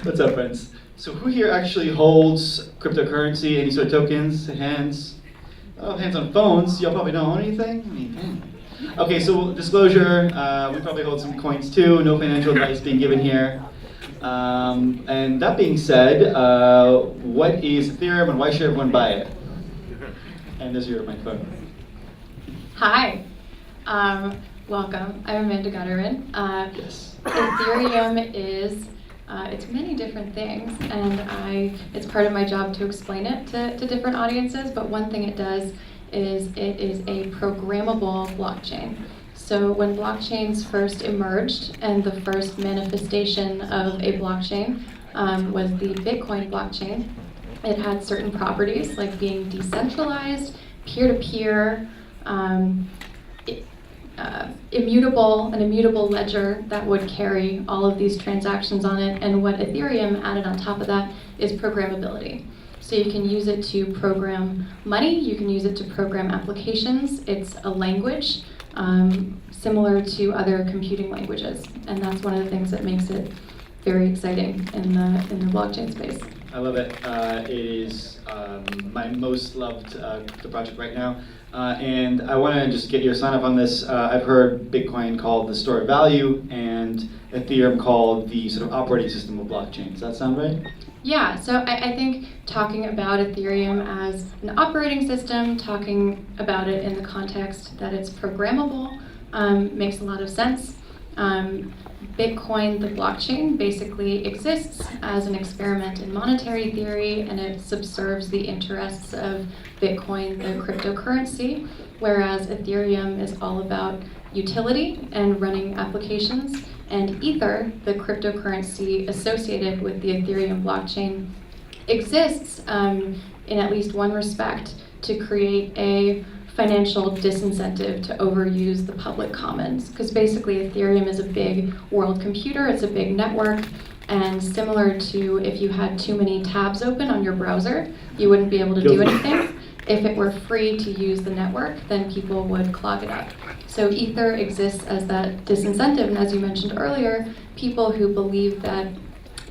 What's up, friends? So who here actually holds cryptocurrency, any sort of tokens, hands? Oh, hands on phones, y'all probably don't own anything? I mean, dang. Okay, so disclosure, we probably hold some coins too, no financial advice being given here. And that being said, what is Ethereum and why should everyone buy it? And there's your microphone. Hi, welcome. I'm Amanda Gutterman. Yes. Ethereum is it's many different things, and it's part of my job to explain it to different audiences, but one thing it does is it is a programmable blockchain. So when blockchains first emerged, and the first manifestation of a blockchain was the Bitcoin blockchain, it had certain properties like being decentralized, peer-to-peer, an immutable ledger that would carry all of these transactions on it. And what Ethereum added on top of that is programmability. So you can use it to program money, you can use it to program applications. It's a language similar to other computing languages. And that's one of the things that makes it very exciting in the blockchain space. I love it. It is my most loved the project right now. And I want to just get your sign up on this. I've heard Bitcoin called the store of value and Ethereum called the sort of operating system of blockchain. Does that sound right? Yeah, so I think talking about Ethereum as an operating system, talking about it in the context that it's programmable, makes a lot of sense. Bitcoin, the blockchain, basically exists as an experiment in monetary theory, and it subserves the interests of Bitcoin, the cryptocurrency, whereas Ethereum is all about utility and running applications, and Ether, the cryptocurrency associated with the Ethereum blockchain, exists in at least one respect to create a financial disincentive to overuse the public commons, because basically Ethereum is a big world computer, it's a big network, and similar to if you had too many tabs open on your browser, you wouldn't be able to do anything. If it were free to use the network, then people would clog it up. So Ether exists as that disincentive, and as you mentioned earlier, people who believe that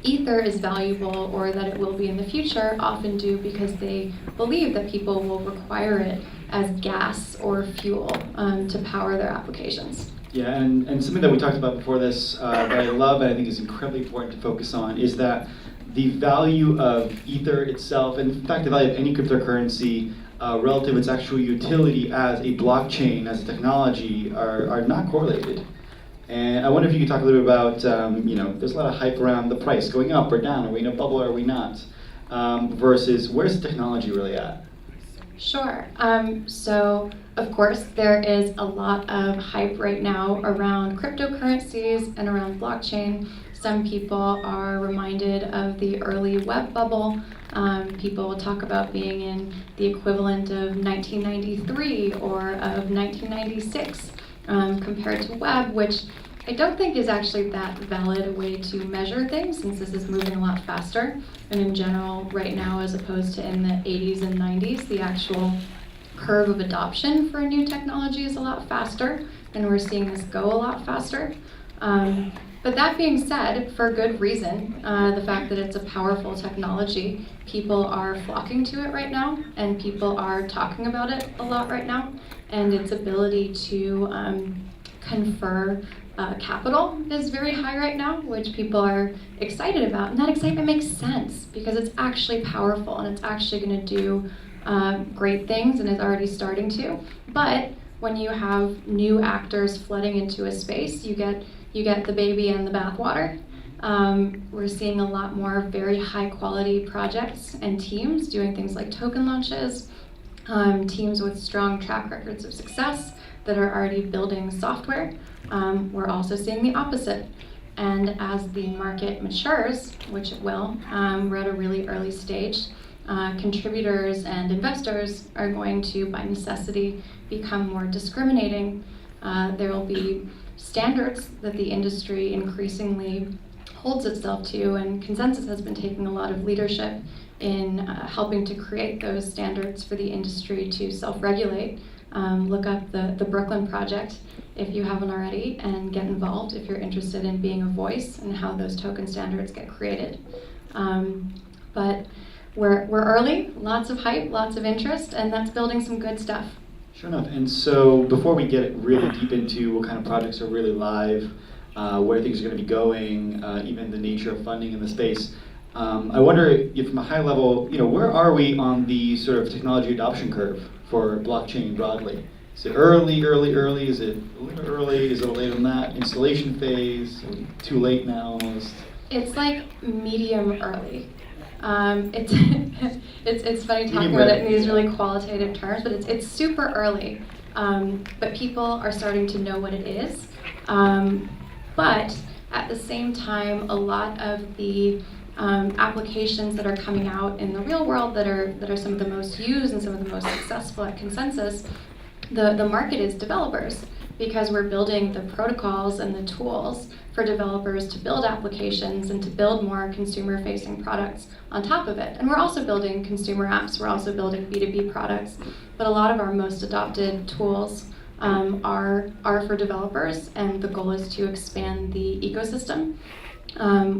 Ether is valuable or that it will be in the future often do because they believe that people will require it as gas or fuel to power their applications. Yeah, and something that we talked about before this that I love and I think is incredibly important to focus on is that the value of Ether itself, and in fact the value of any cryptocurrency relative to its actual utility as a blockchain, as a technology, are not correlated. And I wonder if you could talk a little bit about, there's a lot of hype around the price going up or down. Are we in a bubble or are we not? Versus where's the technology really at? Sure. So, of course, there is a lot of hype right now around cryptocurrencies and around blockchain. Some people are reminded of the early web bubble. People will talk about being in the equivalent of 1993 or of 1996 compared to web, which I don't think is actually that valid a way to measure things, since this is moving a lot faster. And in general, right now, as opposed to in the 80s and 90s, the actual curve of adoption for a new technology is a lot faster, and we're seeing this go a lot faster. But that being said, for good reason, the fact that it's a powerful technology, people are flocking to it right now, and people are talking about it a lot right now, and its ability to confer capital is very high right now, which people are excited about. And that excitement makes sense because it's actually powerful and it's actually going to do great things and is already starting to. But when you have new actors flooding into a space, you get the baby and the bathwater. We're seeing a lot more very high quality projects and teams doing things like token launches, teams with strong track records of success that are already building software. We're also seeing the opposite. And as the market matures, which it will, we're at a really early stage, contributors and investors are going to, by necessity, become more discriminating. There will be standards that the industry increasingly holds itself to, and Consensus has been taking a lot of leadership in helping to create those standards for the industry to self-regulate. look up the Brooklyn Project if you haven't already, and get involved if you're interested in being a voice and how those token standards get created. But we're early, lots of hype, lots of interest, and that's building some good stuff. Sure enough. And so before we get really deep into what kind of projects are really live, where things are going to be going, even the nature of funding in the space, I wonder if from a high level, where are we on the sort of technology adoption curve for blockchain broadly? Is it early? Is it a little early? Is it a late on that? Installation phase? Too late now almost? It's like medium early. It's funny talking about it in these really qualitative terms, but it's super early. But people are starting to know what it is. But at the same time, a lot of the applications that are coming out in the real world that are some of the most used and some of the most successful at consensus, the market is developers, because we're building the protocols and the tools for developers to build applications and to build more consumer-facing products on top of it. And we're also building consumer apps, we're also building B2B products, but a lot of our most adopted tools are for developers, and the goal is to expand the ecosystem.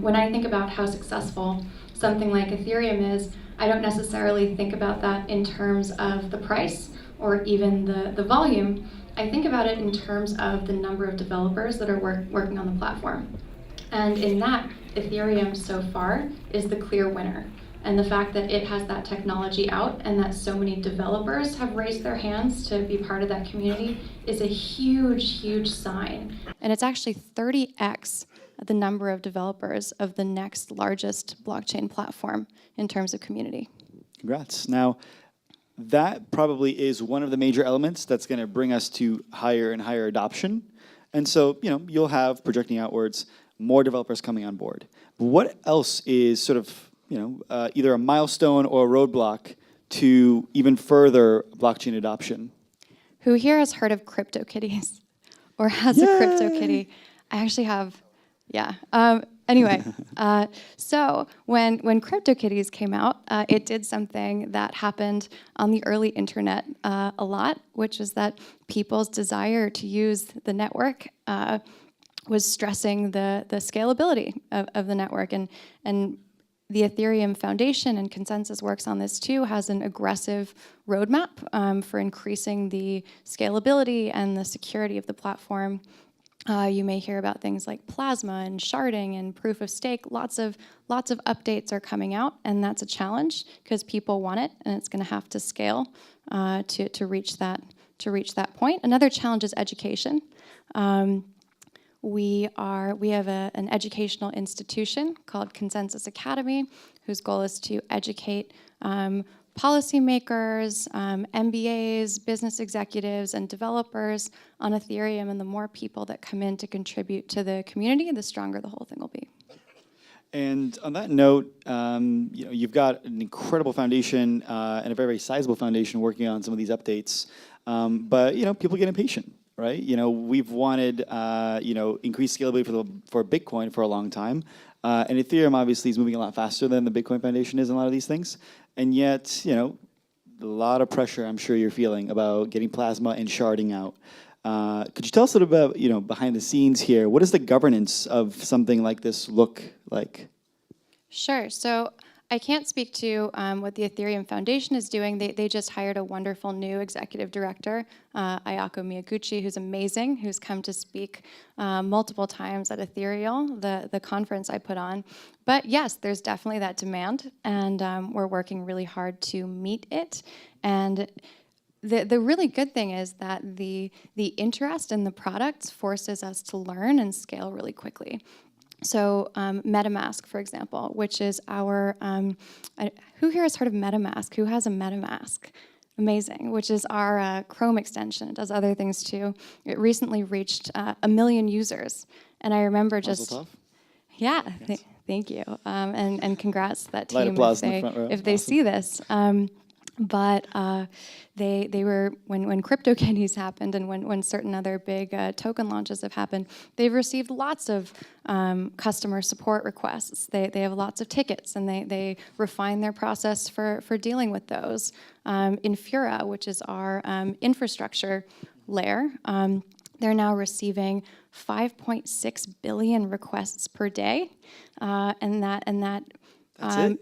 When I think about how successful something like Ethereum is, I don't necessarily think about that in terms of the price or even the volume. I think about it in terms of the number of developers that are working on the platform. And in that, Ethereum so far is the clear winner. And the fact that it has that technology out and that so many developers have raised their hands to be part of that community is a huge, huge sign. And it's actually 30x the number of developers of the next largest blockchain platform in terms of community. Congrats. Now, that probably is one of the major elements that's going to bring us to higher and higher adoption. And so, you'll have, projecting outwards, more developers coming on board. But what else is sort of, either a milestone or a roadblock to even further blockchain adoption? Who here has heard of CryptoKitties or has a CryptoKitty? I actually have, yeah. Anyway, so when CryptoKitties came out, it did something that happened on the early internet a lot, which is that people's desire to use the network was stressing the scalability of the network. And the Ethereum Foundation, and Consensus works on this too, has an aggressive roadmap for increasing the scalability and the security of the platform. You may hear about things like plasma and sharding and proof of stake. Lots of updates are coming out, and that's a challenge because people want it, and it's going to have to scale to reach that point. Another challenge is education. We have an educational institution called Consensus Academy, whose goal is to educate policymakers, MBAs, business executives, and developers on Ethereum. And the more people that come in to contribute to the community, the stronger the whole thing will be. And on that note, you've got an incredible foundation and a very, very sizable foundation working on some of these updates. But people get impatient, right? We've wanted increased scalability for Bitcoin for a long time, and Ethereum obviously is moving a lot faster than the Bitcoin Foundation is in a lot of these things. And yet, a lot of pressure I'm sure you're feeling about getting plasma and sharding out. Could you tell us a little about, behind the scenes here? What does the governance of something like this look like? Sure. So I can't speak to what the Ethereum Foundation is doing. They just hired a wonderful new executive director, Ayako Miyaguchi, who's amazing, who's come to speak multiple times at Ethereum, the conference I put on. But yes, there's definitely that demand, and we're working really hard to meet it. And the really good thing is that the interest in the products forces us to learn and scale really quickly. So MetaMask, for example, which is our, who here has heard of MetaMask? Who has a MetaMask? Amazing, which is our Chrome extension. It does other things too. It recently reached 1 million users. And I remember just, yeah, thank you. And congrats to that team if they see this. But they were when CryptoKitties happened and when certain other big token launches have happened, they've received lots of customer support requests. They have lots of tickets, and they refine their process for dealing with those. Infura, which is our infrastructure layer, they're now receiving 5.6 billion requests per day, and that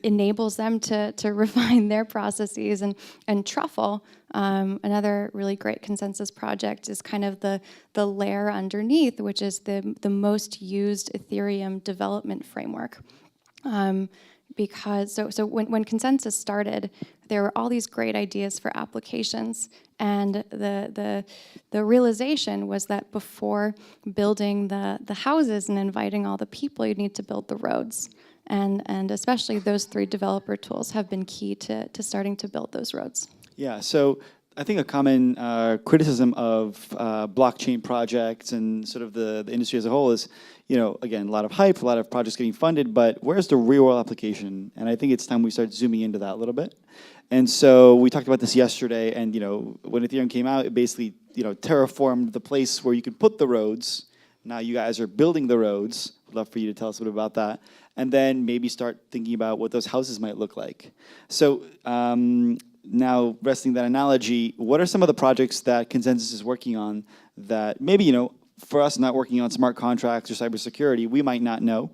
enables them to refine their processes. And Truffle, another really great consensus project, is kind of the layer underneath, which is the most used Ethereum development framework. Because when consensus started, there were all these great ideas for applications, and the realization was that before building the houses and inviting all the people, you'd need to build the roads. And especially those 3 developer tools have been key to starting to build those roads. Yeah, so I think a common criticism of blockchain projects and sort of the industry as a whole is, again, a lot of hype, a lot of projects getting funded, but where's the real world application? And I think it's time we start zooming into that a little bit. And so we talked about this yesterday, and when Ethereum came out, it basically terraformed the place where you could put the roads. Now you guys are building the roads. I'd love for you to tell us a bit about that. And then maybe start thinking about what those houses might look like. So now, resting that analogy, what are some of the projects that Consensus is working on that maybe, for us not working on smart contracts or cybersecurity, we might not know,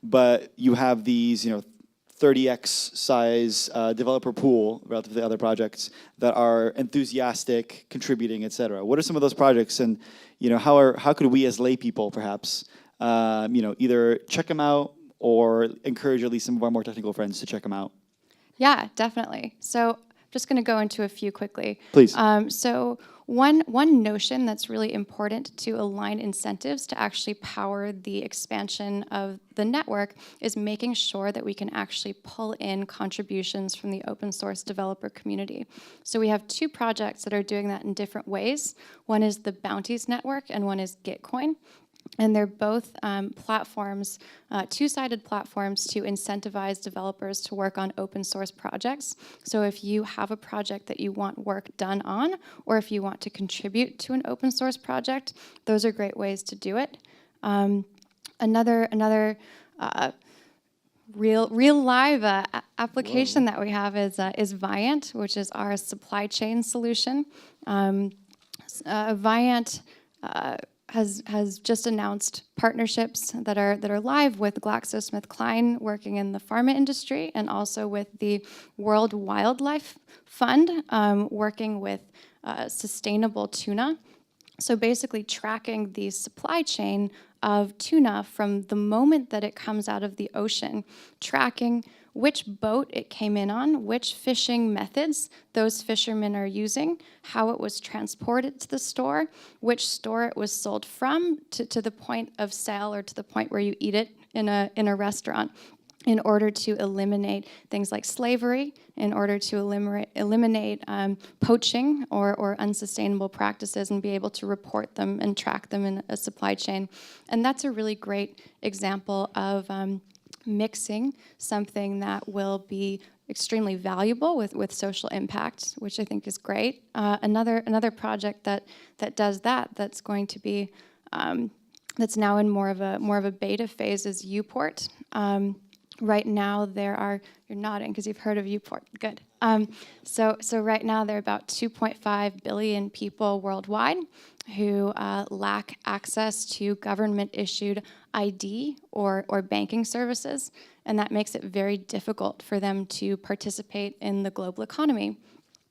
but you have these, 30x size developer pool relative to the other projects that are enthusiastic, contributing, et cetera. What are some of those projects, and how could we as lay people perhaps either check them out or encourage at least some of our more technical friends to check them out? Yeah, definitely. So I'm just going to go into a few quickly. Please. So one notion that's really important to align incentives to actually power the expansion of the network is making sure that we can actually pull in contributions from the open source developer community. So we have 2 projects that are doing that in different ways. One is the Bounties Network, and one is Gitcoin. And they're both platforms, 2-sided platforms to incentivize developers to work on open source projects. So if you have a project that you want work done on, or if you want to contribute to an open source project, those are great ways to do it. Another real live application that we have is Viant, which is our supply chain solution. Viant has just announced partnerships that are live with GlaxoSmithKline, working in the pharma industry, and also with the World Wildlife Fund, working with sustainable tuna. So basically tracking the supply chain of tuna from the moment that it comes out of the ocean, tracking which boat it came in on, which fishing methods those fishermen are using, how it was transported to the store, which store it was sold from to the point of sale or to the point where you eat it in a restaurant, in order to eliminate things like slavery, in order to eliminate poaching or unsustainable practices, and be able to report them and track them in a supply chain. And that's a really great example of mixing something that will be extremely valuable with social impact, which I think is great. Another project that does that's going to be that's now in more of a beta phase is Uport. Right now you're nodding because you've heard of Uport. Good. So right now there are about 2.5 billion people worldwide who lack access to government-issued ID or banking services, and that makes it very difficult for them to participate in the global economy.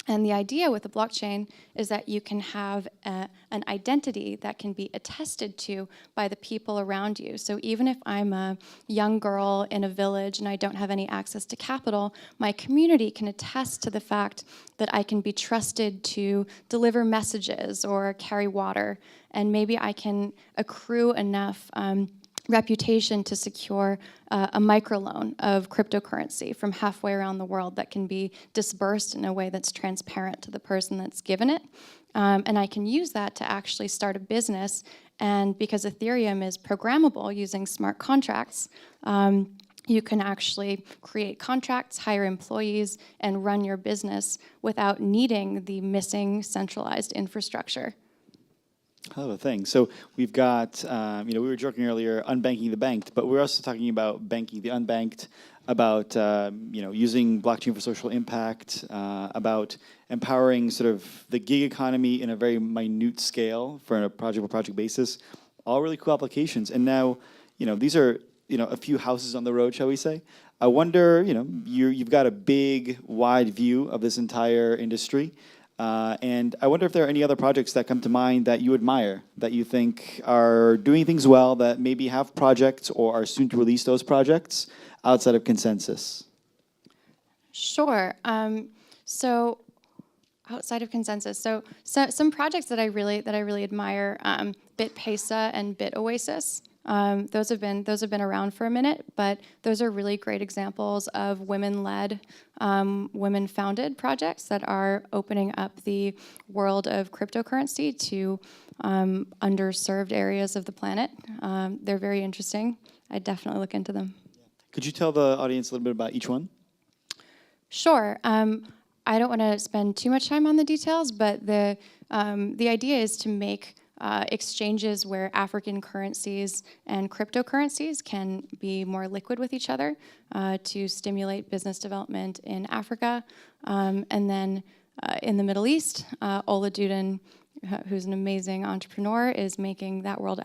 And the idea with the blockchain is that you can have an identity that can be attested to by the people around you. So even if I'm a young girl in a village and I don't have any access to capital, my community can attest to the fact that I can be trusted to deliver messages or carry water. And maybe I can accrue enough reputation to secure a microloan of cryptocurrency from halfway around the world that can be disbursed in a way that's transparent to the person that's given it. And I can use that to actually start a business. And because Ethereum is programmable using smart contracts, you can actually create contracts, hire employees, and run your business without needing the missing centralized infrastructure. Hell of a thing. So we've got, we were joking earlier, unbanking the banked, but we're also talking about banking the unbanked, about, using blockchain for social impact, about empowering sort of the gig economy in a very minute scale for a project-by-project basis. All really cool applications. And now, these are, a few houses on the road, shall we say. I wonder, you've got a big, wide view of this entire industry. And I wonder if there are any other projects that come to mind that you admire, that you think are doing things well, that maybe have projects or are soon to release those projects outside of consensus. Sure. So outside of consensus, so some projects that I really admire, BitPesa and BitOasis. Those have been around for a minute, but those are really great examples of women-led, women-founded projects that are opening up the world of cryptocurrency to underserved areas of the planet. They're very interesting. I'd definitely look into them. Could you tell the audience a little bit about each one? Sure. I don't want to spend too much time on the details, but the idea is to make exchanges where African currencies and cryptocurrencies can be more liquid with each other to stimulate business development in Africa. And then in the Middle East, Ola Duden, who's an amazing entrepreneur, is making that world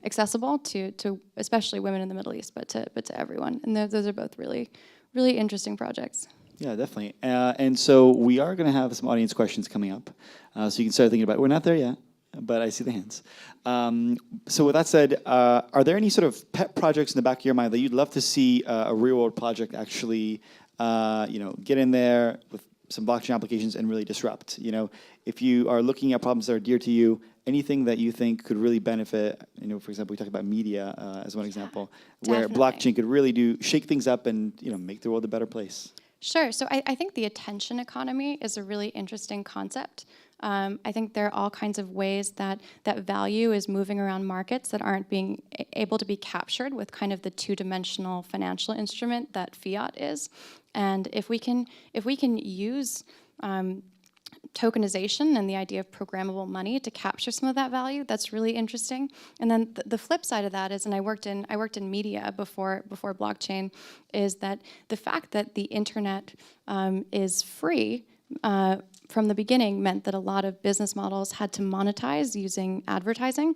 accessible to especially women in the Middle East, but to everyone. And those are both really, really interesting projects. Yeah, definitely. And so we are going to have some audience questions coming up. So you can start thinking about it. We're not there yet, but I see the hands. So with that said, are there any sort of pet projects in the back of your mind that you'd love to see a real-world project actually, get in there with some blockchain applications and really disrupt? If you are looking at problems that are dear to you, anything that you think could really benefit, for example, we talked about media as one example, where blockchain could really shake things up and, make the world a better place. Sure. So I think the attention economy is a really interesting concept. I think there are all kinds of ways that value is moving around markets that aren't being able to be captured with kind of the two-dimensional financial instrument that fiat is. And if we can use tokenization and the idea of programmable money to capture some of that value, that's really interesting. And then the flip side of that is, and I worked in media before blockchain, is that the fact that the internet is free from the beginning meant that a lot of business models had to monetize using advertising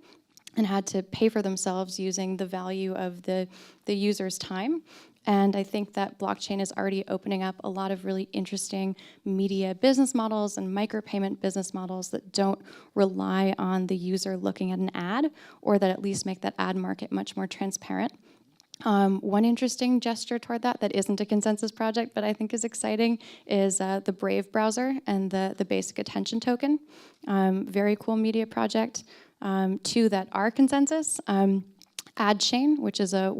and had to pay for themselves using the value of the user's time. And I think that blockchain is already opening up a lot of really interesting media business models and micropayment business models that don't rely on the user looking at an ad, or that at least make that ad market much more transparent. One interesting gesture toward that isn't a consensus project, but I think is exciting, is the Brave browser and the basic attention token. Very cool media project. Two that are consensus, AdChain, which is a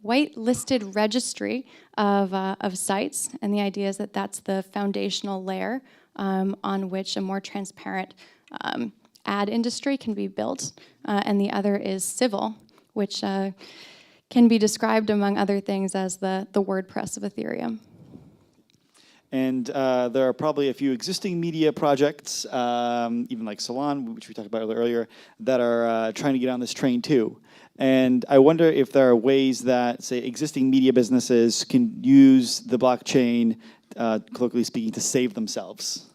white-listed registry of sites, and the idea is that that's the foundational layer on which a more transparent ad industry can be built. And the other is Civil, which can be described, among other things, as the WordPress of Ethereum. And there are probably a few existing media projects, even like Salon, which we talked about earlier, that are trying to get on this train too. And I wonder if there are ways that, say, existing media businesses can use the blockchain, colloquially speaking, to save themselves.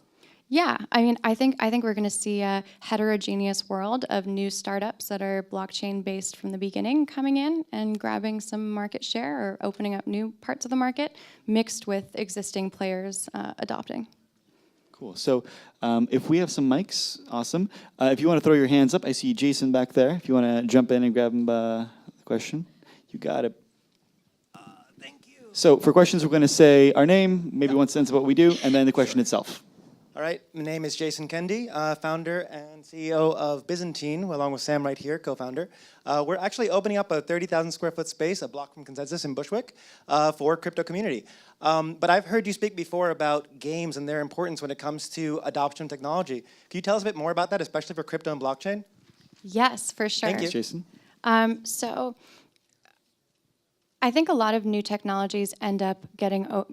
Yeah, I mean, I think we're going to see a heterogeneous world of new startups that are blockchain-based from the beginning coming in and grabbing some market share or opening up new parts of the market, mixed with existing players adopting. Cool. So if we have some mics, awesome. If you want to throw your hands up, I see Jason back there. If you want to jump in and grab the question, you got it. Thank you. So for questions, we're going to say our name, maybe one sentence of what we do, and then the question itself. All right, my name is Jason Kendi, founder and CEO of Byzantine, along with Sam right here, co-founder. We're actually opening up a 30,000 square foot space, a block from Consensus in Bushwick, for crypto community. But I've heard you speak before about games and their importance when it comes to adoption of technology. Can you tell us a bit more about that, especially for crypto and blockchain? Yes, for sure. Thank you. Jason. So I think a lot of new technologies end up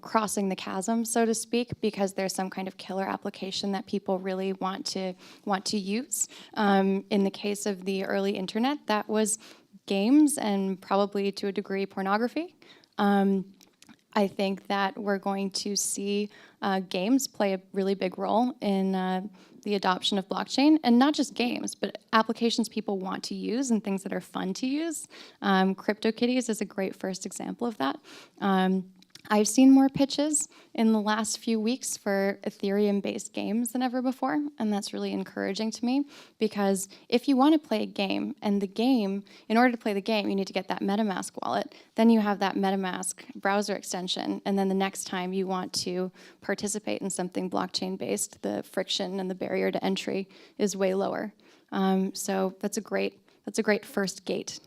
crossing the chasm, so to speak, because there's some kind of killer application that people really want to use. In the case of the early internet, that was games and probably to a degree pornography. I think that we're going to see games play a really big role in the adoption of blockchain, and not just games, but applications people want to use and things that are fun to use. CryptoKitties is a great first example of that. I've seen more pitches in the last few weeks for Ethereum-based games than ever before, and that's really encouraging to me, because if you want to play a game, and in order to play the game, you need to get that MetaMask wallet, then you have that MetaMask browser extension, and then the next time you want to participate in something blockchain-based, the friction and the barrier to entry is way lower. So that's a great first gate.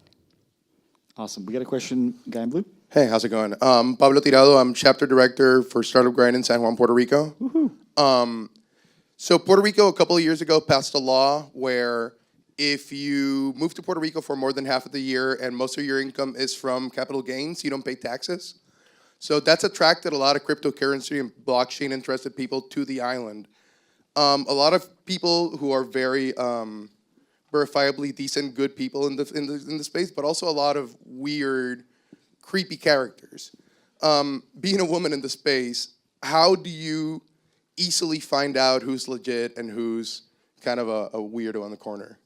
Awesome. We got a question, guy in blue. Hey, how's it going? Pablo Tirado, I'm chapter director for Startup Grind in San Juan, Puerto Rico. So Puerto Rico, a couple of years ago, passed a law where if you move to Puerto Rico for more than half of the year and most of your income is from capital gains, you don't pay taxes. So that's attracted a lot of cryptocurrency and blockchain interested people to the island. A lot of people who are very verifiably decent, good people in the space, but also a lot of weird, creepy characters. Being a woman in the space, how do you easily find out who's legit and who's kind of a weirdo on the corner?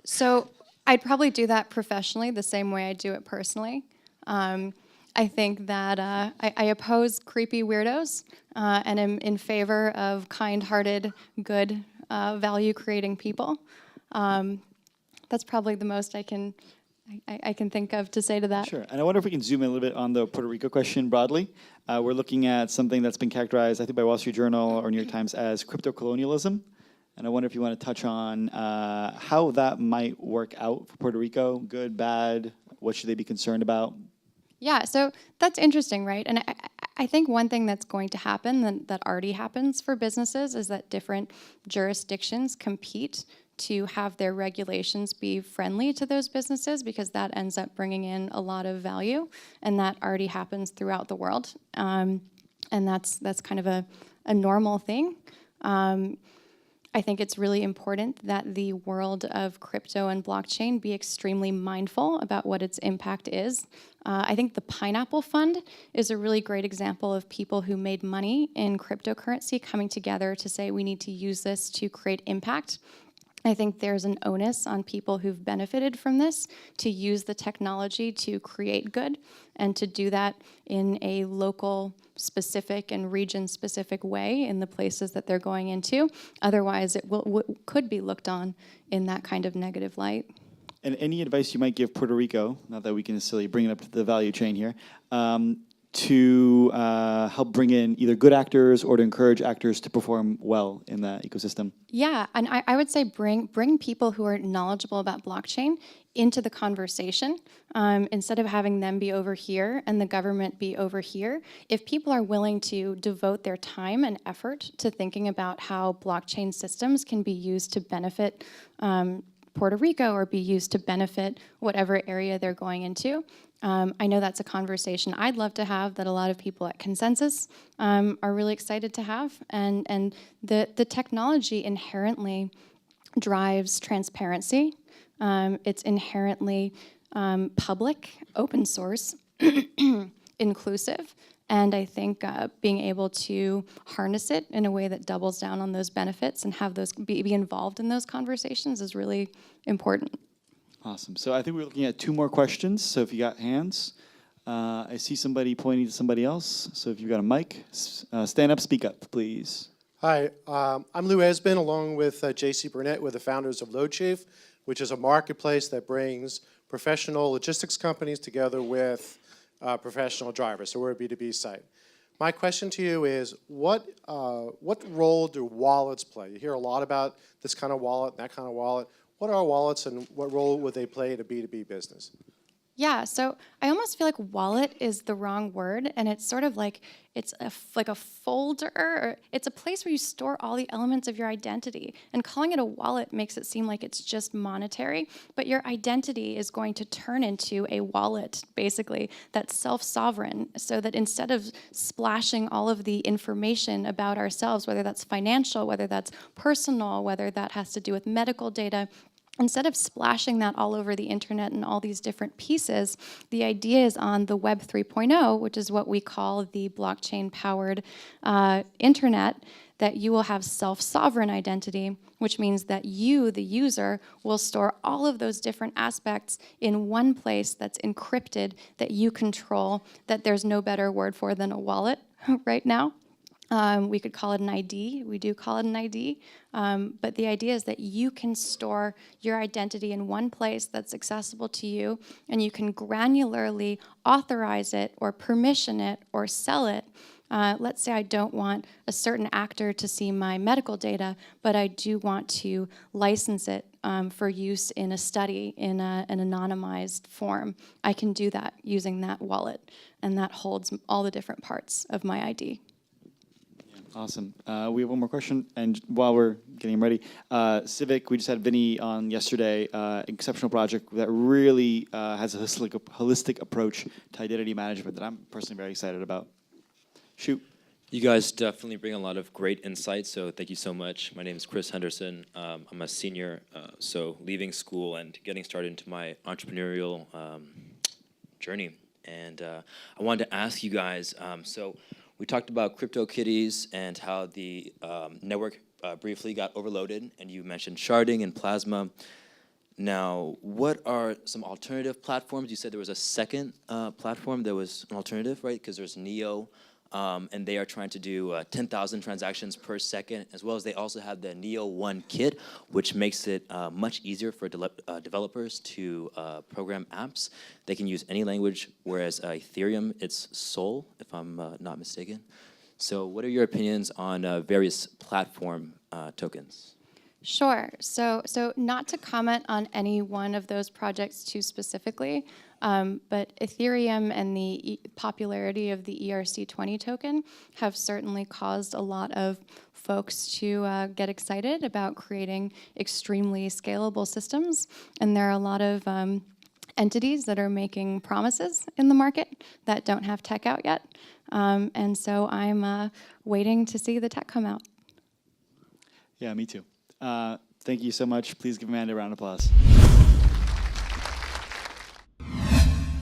So I'd probably do that professionally the same way I do it personally. I think that I oppose creepy weirdos and am in favor of kind-hearted, good, value-creating people. That's probably the most I can think of to say to that. Sure. And I wonder if we can zoom in a little bit on the Puerto Rico question broadly. We're looking at something that's been characterized, I think, by Wall Street Journal or New York Times as crypto colonialism. And I wonder if you want to touch on how that might work out for Puerto Rico. Good, bad, what should they be concerned about? Yeah, so that's interesting, right? And I think one thing that's going to happen that already happens for businesses is that different jurisdictions compete to have their regulations be friendly to those businesses, because that ends up bringing in a lot of value, and that already happens throughout the world. And that's kind of a normal thing. I think it's really important that the world of crypto and blockchain be extremely mindful about what its impact is. I think the Pineapple Fund is a really great example of people who made money in cryptocurrency coming together to say we need to use this to create impact. I think there's an onus on people who've benefited from this to use the technology to create good, and to do that in a local specific and region specific way in the places that they're going into. Otherwise, it could be looked on in that kind of negative light. And any advice you might give Puerto Rico, not that we can necessarily bring it up to the value chain here, to help bring in either good actors or to encourage actors to perform well in that ecosystem? Yeah, and I would say bring people who are knowledgeable about blockchain into the conversation. Instead of having them be over here and the government be over here, if people are willing to devote their time and effort to thinking about how blockchain systems can be used to benefit Puerto Rico or be used to benefit whatever area they're going into, I know that's a conversation I'd love to have, that a lot of people at Consensus are really excited to have. And the technology inherently drives transparency. It's inherently public, open source, inclusive. And I think being able to harness it in a way that doubles down on those benefits and have those be involved in those conversations is really important. Awesome. So I think we're looking at two more questions. So if you got hands, I see somebody pointing to somebody else. So if you've got a mic, stand up, speak up, please. Hi, I'm Lou Esbin, along with JC Burnett. We're the founders of LoadChief, which is a marketplace that brings professional logistics companies together with professional drivers. So we're a B2B site. My question to you is, what role do wallets play? You hear a lot about this kind of wallet, that kind of wallet. What are wallets, and what role would they play in a B2B business? Yeah, so I almost feel like wallet is the wrong word, and it's sort of like like a folder, or it's a place where you store all the elements of your identity. And calling it a wallet makes it seem like it's just monetary, but your identity is going to turn into a wallet, basically, that's self-sovereign, so that instead of splashing all of the information about ourselves, whether that's financial, whether that's personal, whether that has to do with medical data, instead of splashing that all over the internet and all these different pieces, the idea is on the Web 3.0, which is what we call the blockchain-powered internet, that you will have self-sovereign identity, which means that you, the user, will store all of those different aspects in one place that's encrypted, that you control, that there's no better word for than a wallet right now. We could call it an ID. We do call it an ID. But the idea is that you can store your identity in one place that's accessible to you, and you can granularly authorize it or permission it or sell it. Let's say I don't want a certain actor to see my medical data, but I do want to license it for use in a study in an anonymized form. I can do that using that wallet, and that holds all the different parts of my ID. Awesome. We have one more question, and while we're getting ready, Civic, we just had Vinny on yesterday, exceptional project that really has a holistic approach to identity management that I'm personally very excited about. Shoot. You guys definitely bring a lot of great insights, so thank you so much. My name is Chris Henderson. I'm a senior, so leaving school and getting started into my entrepreneurial journey. And I wanted to ask you guys, so we talked about CryptoKitties and how the network briefly got overloaded, and you mentioned sharding and plasma. Now, what are some alternative platforms? You said there was a second platform that was an alternative, right? Because there's Neo, and they are trying to do 10,000 transactions per second, as well as they also have the Neo 1 kit, which makes it much easier for developers to program apps. They can use any language, whereas Ethereum, it's Sol, if I'm not mistaken. So what are your opinions on various platform tokens? Sure. So not to comment on any one of those projects too specifically, but Ethereum and the popularity of the ERC20 token have certainly caused a lot of folks to get excited about creating extremely scalable systems. And there are a lot of entities that are making promises in the market that don't have tech out yet. And so I'm waiting to see the tech come out. Yeah, me too. Thank you so much. Please give Amanda a round of applause.